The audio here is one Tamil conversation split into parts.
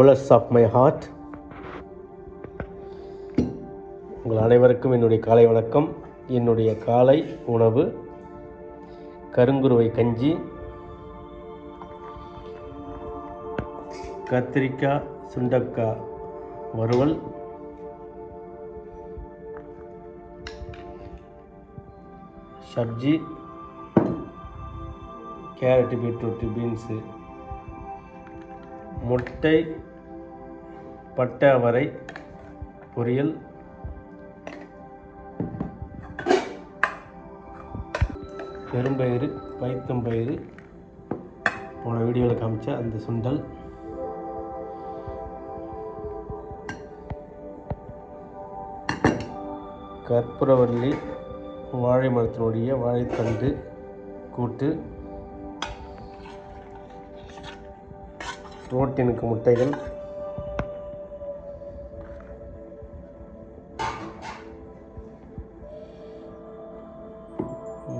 Bullets of my heart. உங்கள் அனைவருக்கும் என்னுடைய காலை வணக்கம். என்னுடைய காலை உணவு கருங்குருவை கஞ்சி, கத்திரிக்காய் சுண்டக்காய் வறுவல், சப்ஜி, கேரட், பீட்ரூட், பீன்ஸு, முட்டை, பட்டை அவரை பொரியல், பெரும்பயிறு, பைத்தம்பயிறு, போன வீடியோவில் காமிச்ச அந்த சுண்டல், கற்பூரவள்ளி, வாழை மரத்தினுடைய வாழைத்தண்டு கூட்டு, புரோட்டீனுக்கு முட்டைகள்,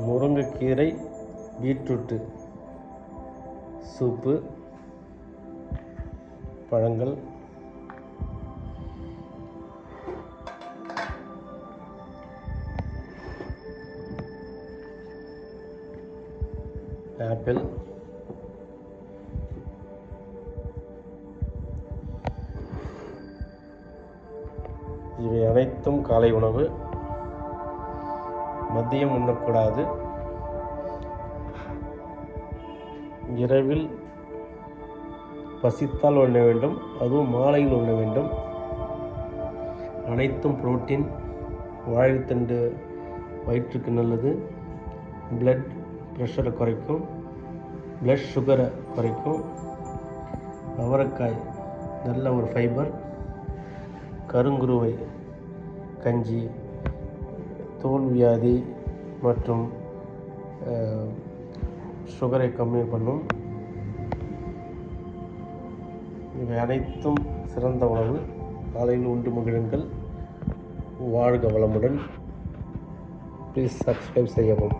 முருங்கைக்கீரை, பீட்ரூட்டு சூப்பு, பழங்கள், ஆப்பிள், இவை அனைத்தும் காலை உணவு. மதியம் உண்ணக்கூடாது. இரவில் பசித்தால் உண்ண வேண்டும், அதுவும் மாலையில் உண்ண வேண்டும். அனைத்தும் புரோட்டீன். வாழைத்தண்டு வயிற்றுக்கு நல்லது, பிளட் ப்ரெஷரை குறைக்கும், பிளட் சுகரை குறைக்கும். அவரைக்காய் நல்ல ஒரு ஃபைபர். கருங்குருவை கஞ்சி தோல் வியாதி மற்றும் சுகரை கம்மி பண்ணும். இவை அனைத்தும் சிறந்த உணவு. காலையில் உண்டு மகிழுங்கள். வாழ்க வளமுடன். ப்ளீஸ் சப்ஸ்கிரைப் செய்யவும்.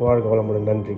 வாழ்க வளமுடன். நன்றி.